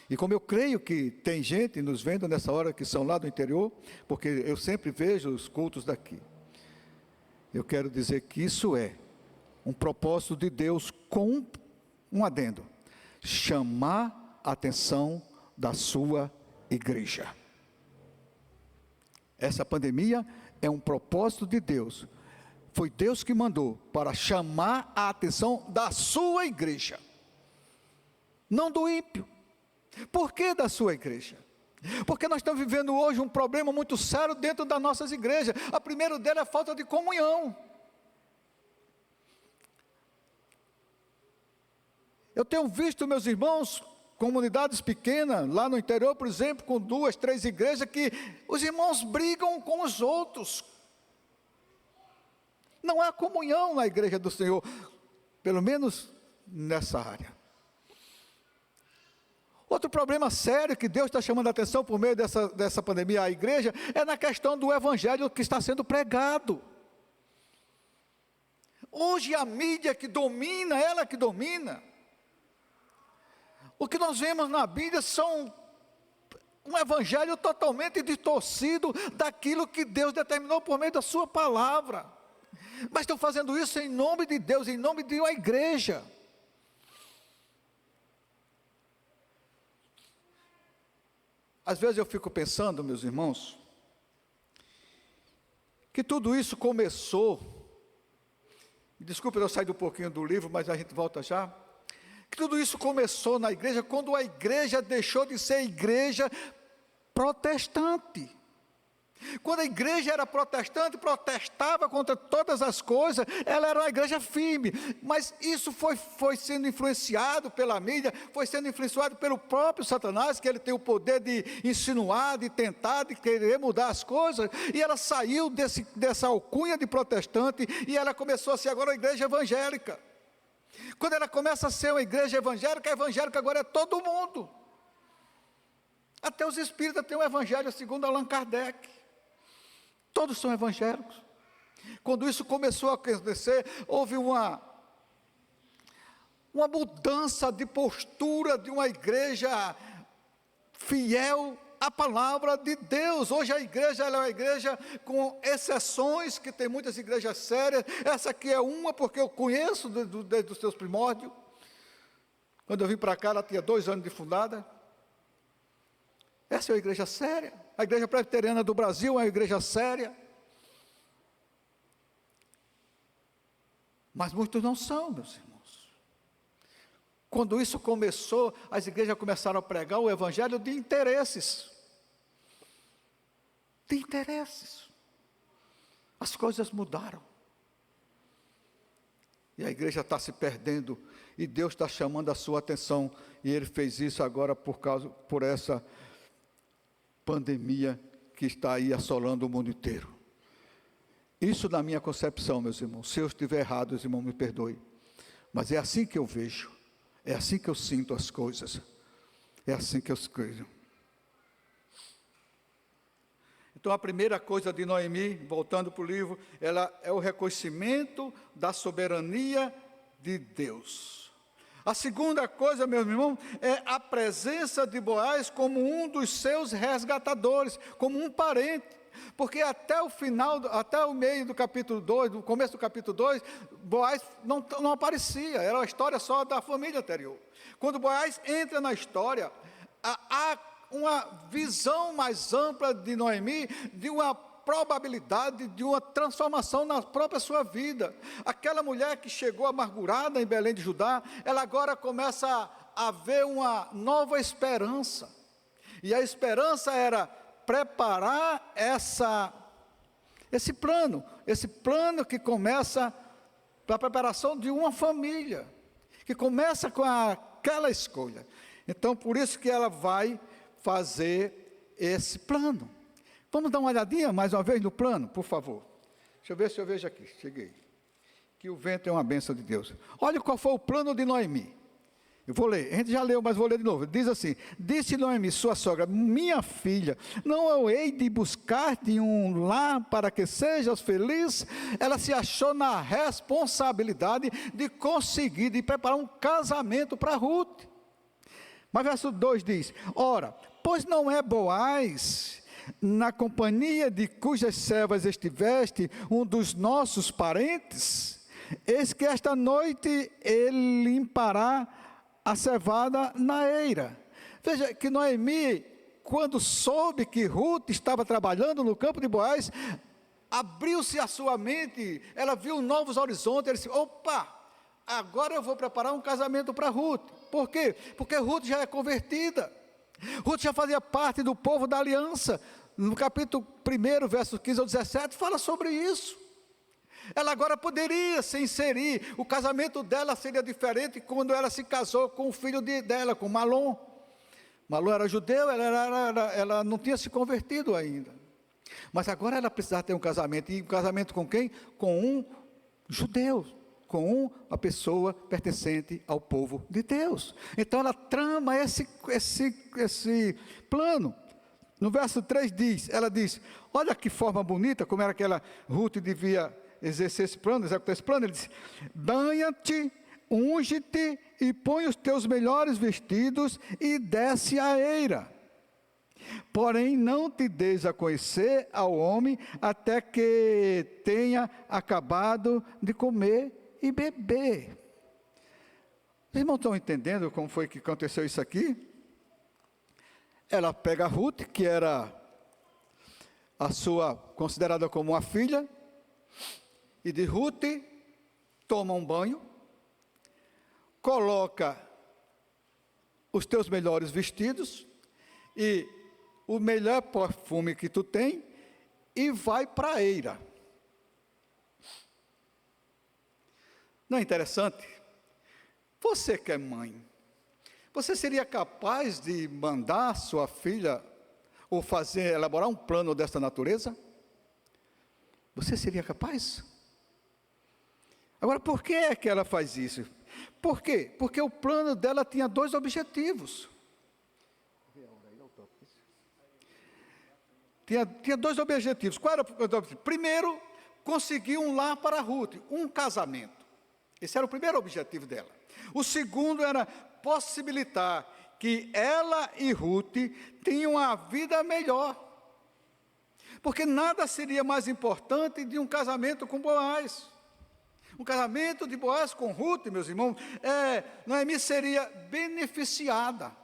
E como eu creio que tem gente nos vendo nessa hora que são lá do interior, porque eu sempre vejo os cultos daqui, eu quero dizer que isso é um propósito de Deus com um adendo: chamar a atenção da sua igreja. Essa pandemia é um propósito de Deus. Foi Deus que mandou para chamar a atenção da sua igreja, não do ímpio. Por que da sua igreja? Porque nós estamos vivendo hoje um problema muito sério dentro das nossas igrejas. A primeira dela é a falta de comunhão. Eu tenho visto, meus irmãos, comunidades pequenas, lá no interior, por exemplo, com 2, 3 igrejas, que os irmãos brigam com os outros. Não há comunhão na igreja do Senhor, pelo menos nessa área. Outro problema sério que Deus está chamando a atenção por meio dessa pandemia à igreja, é na questão do evangelho que está sendo pregado. Hoje a mídia que domina, ela que domina. O que nós vemos na Bíblia são um evangelho totalmente distorcido daquilo que Deus determinou por meio da sua palavra. Mas estão fazendo isso em nome de Deus, em nome de uma igreja. Às vezes eu fico pensando, meus irmãos, que tudo isso começou, desculpe eu sair um pouquinho do livro, mas a gente volta já, que tudo isso começou na igreja, quando a igreja deixou de ser igreja protestante. Quando a igreja era protestante, protestava contra todas as coisas, ela era uma igreja firme, mas isso foi sendo influenciado pela mídia, foi sendo influenciado pelo próprio Satanás, que ele tem o poder de insinuar, de tentar, de querer mudar as coisas, e ela saiu dessa alcunha de protestante, e ela começou a ser agora uma igreja evangélica. Quando ela começa a ser uma igreja evangélica, a evangélica agora é todo mundo. Até os espíritas têm um evangelho segundo Allan Kardec. Todos são evangélicos. Quando isso começou a acontecer, houve uma mudança de postura de uma igreja fiel à palavra de Deus. Hoje a igreja ela é uma igreja com exceções, que tem muitas igrejas sérias. Essa aqui é uma, porque eu conheço desde os seus primórdios. Quando eu vim para cá, ela tinha 2 anos de fundada. Essa é uma igreja séria. A igreja presbiteriana do Brasil é uma igreja séria. Mas muitos não são, meus irmãos. Quando isso começou, as igrejas começaram a pregar o evangelho de interesses. De interesses. As coisas mudaram. E a igreja está se perdendo. E Deus está chamando a sua atenção. E Ele fez isso agora por essa pandemia que está aí assolando o mundo inteiro. Isso na minha concepção, meus irmãos. Se eu estiver errado, os irmãos me perdoem. Mas é assim que eu vejo. É assim que eu sinto as coisas. É assim que eu creio. Então a primeira coisa de Noemi, voltando para o livro, ela é o reconhecimento da soberania de Deus. A segunda coisa, meus irmãos, é a presença de Boaz como um dos seus resgatadores, como um parente. Porque até o final, até o meio do capítulo 2, do começo do capítulo 2, Boaz não aparecia, era uma história só da família anterior. Quando Boaz entra na história, há uma visão mais ampla de Noemi, de uma probabilidade de uma transformação na própria sua vida. Aquela mulher que chegou amargurada em Belém de Judá, ela agora começa a ver uma nova esperança. E a esperança era preparar esse plano que começa para a preparação de uma família, que começa com aquela escolha. Então, por isso que ela vai fazer esse plano. Vamos dar uma olhadinha mais uma vez no plano, por favor. Deixa eu ver se eu vejo aqui, cheguei. Que o vento é uma bênção de Deus. Olha qual foi o plano de Noemi. Eu vou ler, a gente já leu, mas vou ler de novo. Diz assim: disse Noemi, sua sogra, minha filha, não eu hei de buscar-te um lar para que sejas feliz? Ela se achou na responsabilidade de conseguir, de preparar um casamento para Ruth. Mas verso 2 diz: ora, pois não é Boaz, na companhia de cujas servas estiveste, um dos nossos parentes? Eis que esta noite ele limpará a cevada na eira. Veja que Noemi, quando soube que Ruth estava trabalhando no campo de Boaz, abriu-se a sua mente, ela viu novos horizontes, ela disse: opa, agora eu vou preparar um casamento para Ruth. Por quê? Porque Ruth já é convertida. Ruth já fazia parte do povo da aliança. No capítulo 1, versos 15 ao 17, fala sobre isso. Ela agora poderia se inserir. O casamento dela seria diferente quando ela se casou com o filho dela, com Malom. Malom era judeu, ela não tinha se convertido ainda. Mas agora ela precisava ter um casamento. E um casamento com quem? Com um judeu. Com uma pessoa pertencente ao povo de Deus. Então ela trama esse plano. No verso 3 ela diz: olha que forma bonita, como era aquela Ruth devia exercer esse plano, executar esse plano. Ele diz: banha-te, unge-te e põe os teus melhores vestidos e desce a eira. Porém não te deis a conhecer ao homem até que tenha acabado de comer e beber. Vocês não estão entendendo como foi que aconteceu isso aqui? Ela pega a Ruth, que era a sua, considerada como uma filha, e de Ruth toma um banho, coloca os teus melhores vestidos e o melhor perfume que tu tem e vai para a eira. Não é interessante? Você que é mãe, você seria capaz de mandar sua filha ou elaborar um plano dessa natureza? Você seria capaz? Agora, por que é que ela faz isso? Por quê? Porque o plano dela tinha 2 objetivos. Tinha 2 objetivos. Qual era o objetivo? Primeiro, conseguir um lar para Ruth, um casamento. Esse era o primeiro objetivo dela. O segundo era possibilitar que ela e Ruth tenham uma vida melhor. Porque nada seria mais importante de um casamento com Boaz. Um casamento de Boaz com Ruth, meus irmãos, Noemi seria beneficiada.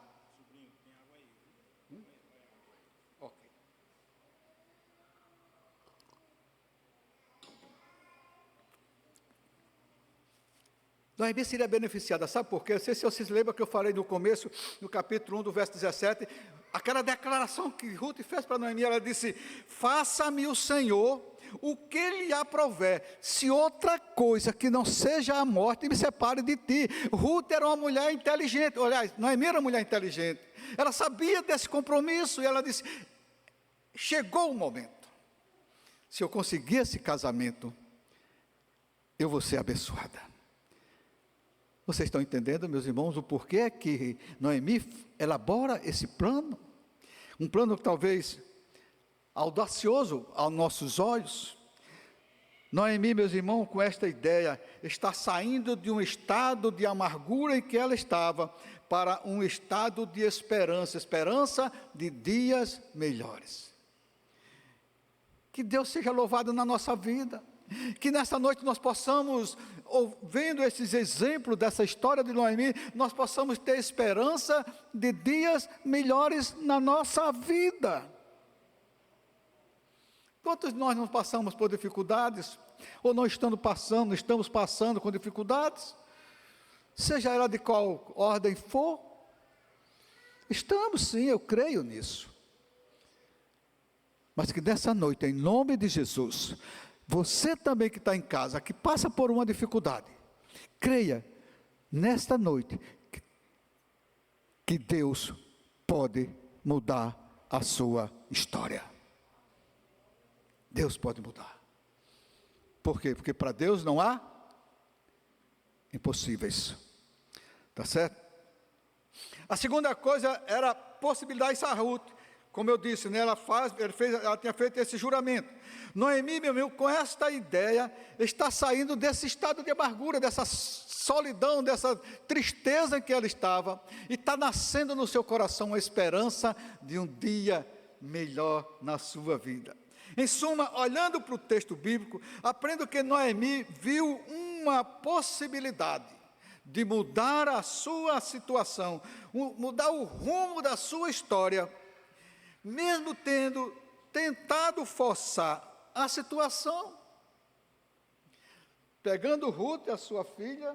Noemi seria beneficiada, sabe por quê? Não sei se vocês lembram que eu falei no começo, no capítulo 1, do verso 17, aquela declaração que Ruth fez para Noemi, ela disse: faça-me o Senhor o que lhe aprouver, se outra coisa que não seja a morte me separe de ti. Ruth era uma mulher inteligente, aliás, Noemi era uma mulher inteligente, ela sabia desse compromisso, e ela disse: chegou o momento, se eu conseguir esse casamento, eu vou ser abençoada. Vocês estão entendendo, meus irmãos, o porquê que Noemi elabora esse plano? Um plano talvez audacioso aos nossos olhos. Noemi, meus irmãos, com esta ideia, está saindo de um estado de amargura em que ela estava, para um estado de esperança, esperança de dias melhores. Que Deus seja louvado na nossa vida. Que nessa noite nós possamos, vendo esses exemplos dessa história de Noemi, nós possamos ter esperança de dias melhores na nossa vida. Quantos de nós não passamos por dificuldades, ou não estamos passando com dificuldades, seja ela de qual ordem for? Estamos sim, eu creio nisso. Mas que nessa noite, em nome de Jesus, você também que está em casa, que passa por uma dificuldade, creia, nesta noite, que Deus pode mudar a sua história. Deus pode mudar. Por quê? Porque para Deus não há impossíveis. Está certo? A segunda coisa era a possibilidade de Ruth. Como eu disse, né, ela tinha feito esse juramento. Noemi, meu amigo, com esta ideia, está saindo desse estado de amargura, dessa solidão, dessa tristeza em que ela estava, e está nascendo no seu coração a esperança de um dia melhor na sua vida. Em suma, olhando para o texto bíblico, aprendo que Noemi viu uma possibilidade de mudar a sua situação, mudar o rumo da sua história, mesmo tendo tentado forçar a situação. Pegando Ruth, a sua filha,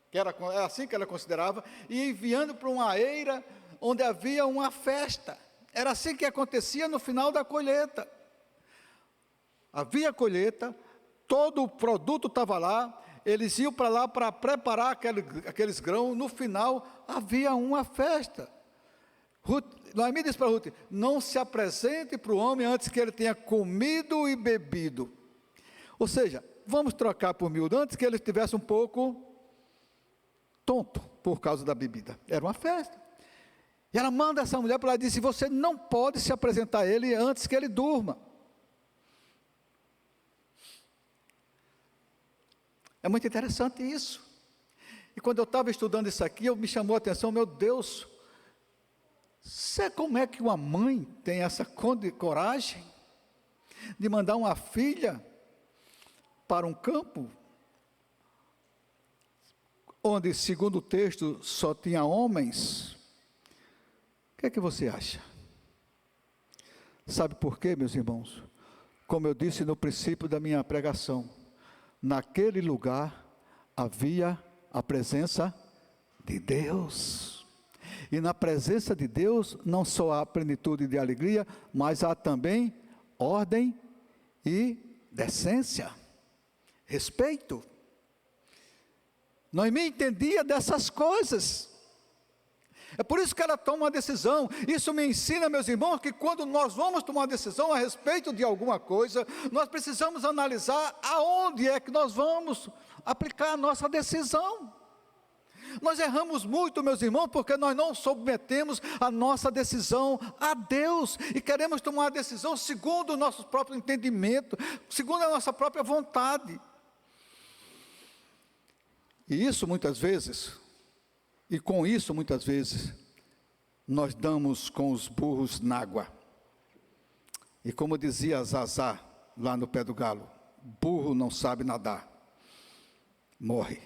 que era assim que ela considerava, e enviando para uma eira onde havia uma festa. Era assim que acontecia no final da colheita. Havia colheita, todo o produto estava lá, eles iam para lá para preparar aqueles grãos, no final havia uma festa. Noemi disse para Ruth: não se apresente para o homem antes que ele tenha comido e bebido. Ou seja, vamos trocar por miúdo, antes que ele estivesse um pouco tonto por causa da bebida. Era uma festa. E ela manda essa mulher para lá e diz: você não pode se apresentar a ele antes que ele durma. É muito interessante isso. E quando eu estava estudando isso aqui, me chamou a atenção: meu Deus, sabe como é que uma mãe tem essa coragem de mandar uma filha para um campo onde, segundo o texto, só tinha homens? O que é que você acha? Sabe por quê, meus irmãos? Como eu disse no princípio da minha pregação, naquele lugar havia a presença de Deus. E na presença de Deus não só há plenitude de alegria, mas há também ordem e decência, respeito. Noemi entendia dessas coisas. É por isso que ela toma uma decisão. Isso me ensina, meus irmãos, que quando nós vamos tomar uma decisão a respeito de alguma coisa, nós precisamos analisar aonde é que nós vamos aplicar a nossa decisão. Nós erramos muito, meus irmãos, porque nós não submetemos a nossa decisão a Deus, e queremos tomar uma decisão segundo o nosso próprio entendimento, segundo a nossa própria vontade. E isso muitas vezes, e com isso muitas vezes, nós damos com os burros na água. E como dizia Zazá, lá no Pé do Galo, burro não sabe nadar, morre.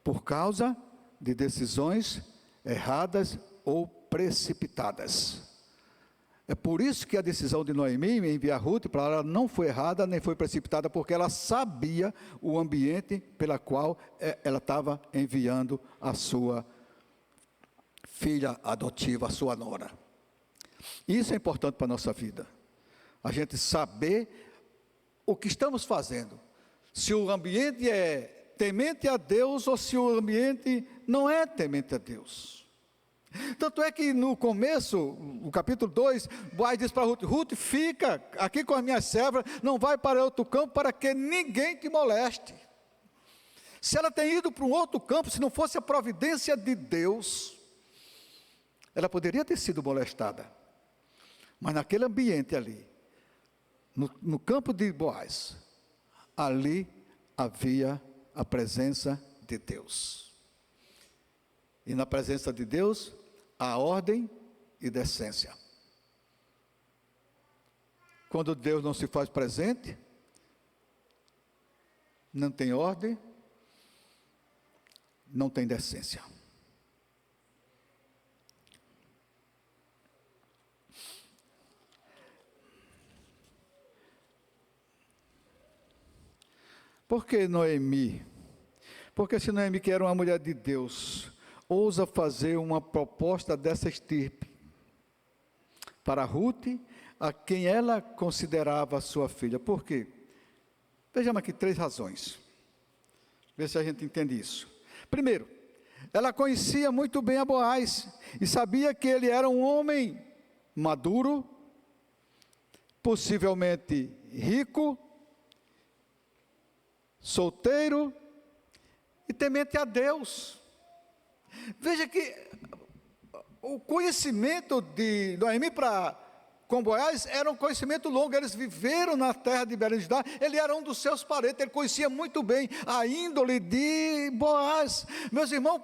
Por causa de decisões erradas ou precipitadas. É por isso que a decisão de Noemi em enviar Ruth para ela não foi errada, nem foi precipitada, porque ela sabia o ambiente pela qual ela estava enviando a sua filha adotiva, a sua nora. Isso é importante para a nossa vida. A gente saber o que estamos fazendo. Se o ambiente é temente a Deus ou se o ambiente não é temente a Deus. Tanto é que no começo, no capítulo 2, Boaz diz para Ruth: Ruth, fica aqui com as minhas servas, não vai para outro campo para que ninguém te moleste. Se ela tem ido para um outro campo, se não fosse a providência de Deus, ela poderia ter sido molestada. Mas naquele ambiente ali, no campo de Boaz, ali havia a presença de Deus. E na presença de Deus, há ordem e decência. Quando Deus não se faz presente, não tem ordem, não tem decência. Por que Noemi? Porque se Noemi, que era uma mulher de Deus, ousa fazer uma proposta dessa estirpe para Ruth, a quem ela considerava sua filha. Por quê? Vejamos aqui 3 razões. Vê se a gente entende isso. Primeiro, ela conhecia muito bem a Boaz e sabia que ele era um homem maduro, possivelmente rico, solteiro e temente a Deus. Veja que o conhecimento de Noemi com Boaz era um conhecimento longo. Eles viveram na terra de Belém de Judá. Ele era um dos seus parentes. Ele conhecia muito bem a índole de Boaz. Meus irmãos,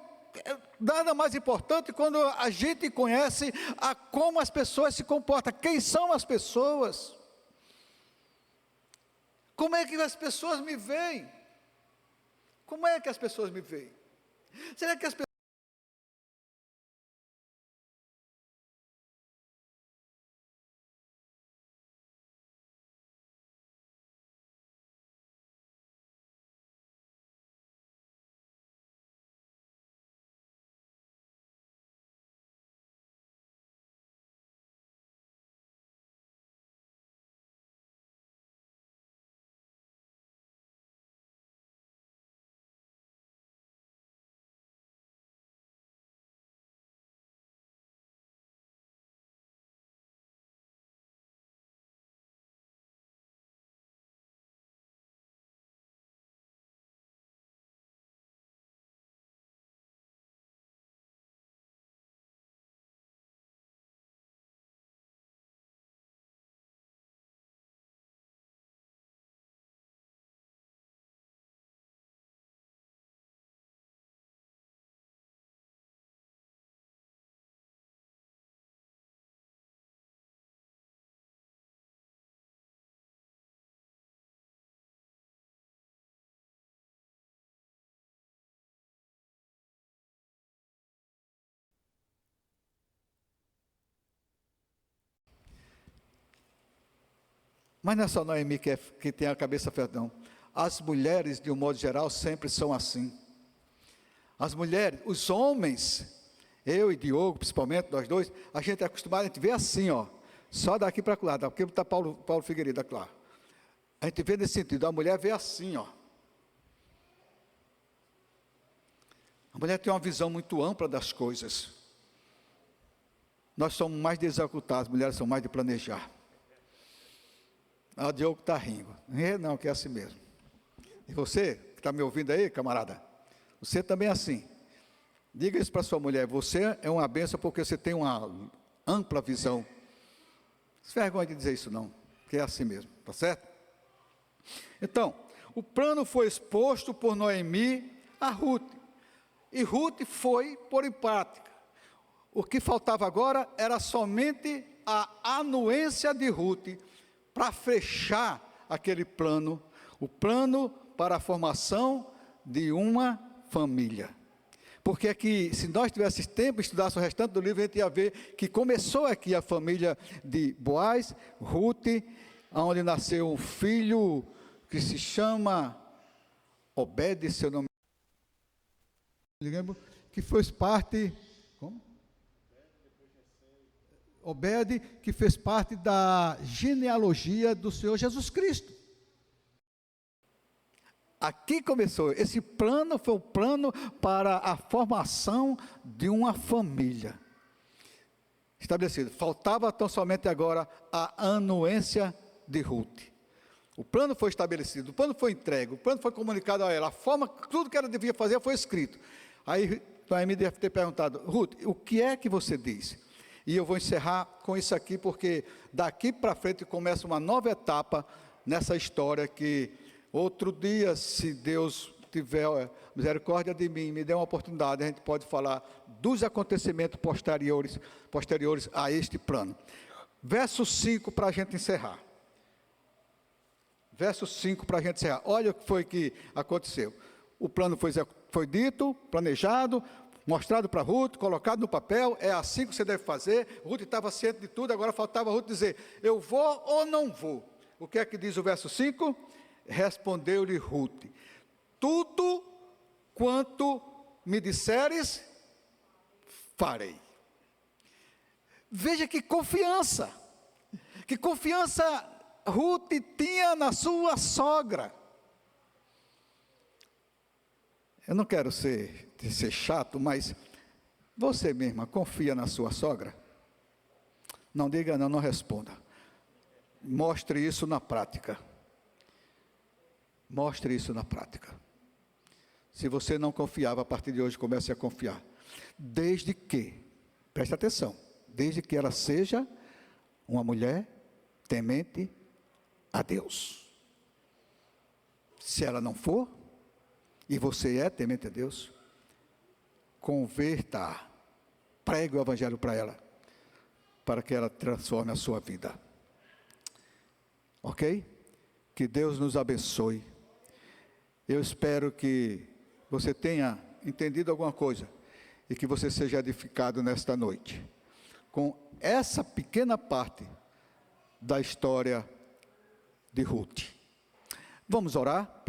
nada mais importante quando a gente conhece como as pessoas se comportam. Quem são as pessoas? Como é que as pessoas me veem? Como é que as pessoas me veem? Será que as pessoas... Mas não é só Noemi que tem a cabeça fértil, não. As mulheres, de um modo geral, sempre são assim. As mulheres, os homens, eu e Diogo, principalmente, nós dois, a gente é acostumado, a gente vê assim, ó. Só daqui para lá, porque está Paulo Figueiredo aqui lá. A gente vê nesse sentido, a mulher vê assim, ó. A mulher tem uma visão muito ampla das coisas. Nós somos mais de executar, as mulheres são mais de planejar. O Diogo está rindo. Não, que é assim mesmo. E você, que está me ouvindo aí, camarada, você também é assim. Diga isso para sua mulher, você é uma bênção porque você tem uma ampla visão. Não se vergonha de dizer isso não, que é assim mesmo, tá certo? Então, o plano foi exposto por Noemi a Ruth, e Ruth foi pôr em prática. O que faltava agora era somente a anuência de Ruth para fechar aquele plano, o plano para a formação de uma família. Porque aqui, se nós tivéssemos tempo, estudasse o restante do livro, a gente ia ver que começou aqui a família de Boaz, Ruth, onde nasceu um filho que se chama Obed, se eu não me lembro, que fez parte, como? Obed, que fez parte da genealogia do Senhor Jesus Cristo. Aqui começou, esse plano foi o plano para a formação de uma família estabelecido. Faltava tão somente agora a anuência de Ruth. O plano foi estabelecido, o plano foi entregue, o plano foi comunicado a ela, a forma, tudo que ela devia fazer foi escrito. Aí Noemi deve ter perguntado, Ruth, o que é que você diz? E eu vou encerrar com isso aqui, porque daqui para frente começa uma nova etapa nessa história que outro dia, se Deus tiver misericórdia de mim, me der uma oportunidade, a gente pode falar dos acontecimentos posteriores a este plano. Verso 5 para a gente encerrar. Verso 5 para a gente encerrar. Olha o que foi que aconteceu. O plano foi dito, planejado, mostrado para Ruth, colocado no papel, é assim que você deve fazer. Ruth estava ciente de tudo, agora faltava Ruth dizer, eu vou ou não vou. O que é que diz o verso 5? Respondeu-lhe Ruth, tudo quanto me disseres, farei. Veja que confiança Ruth tinha na sua sogra. Eu não quero ser chato, mas você mesma confia na sua sogra? Não diga não, não responda. Mostre isso na prática. Mostre isso na prática. Se você não confiava, a partir de hoje comece a confiar. Desde que, preste atenção, desde que ela seja uma mulher temente a Deus. Se ela não for, e você é temente a Deus, converta, pregue o evangelho para ela, para que ela transforme a sua vida. Ok? Que Deus nos abençoe. Eu espero que você tenha entendido alguma coisa e que você seja edificado nesta noite com essa pequena parte da história de Ruth. Vamos orar?